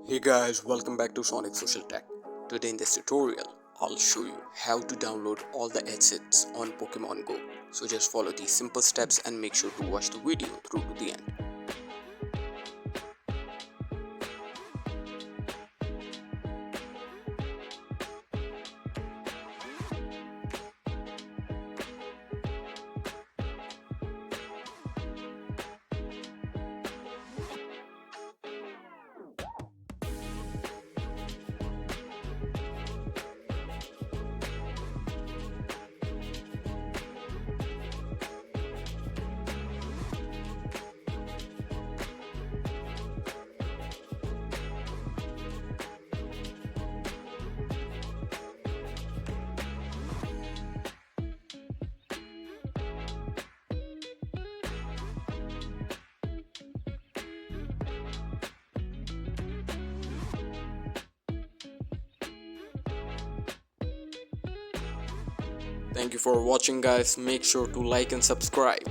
Hey guys, welcome back to Sonic Social Tech. Today in this tutorial, I'll show you how to download all the assets on Pokemon Go. So just follow these simple steps and make sure to watch the video through to the end. Thank you for watching guys, make sure to like and subscribe.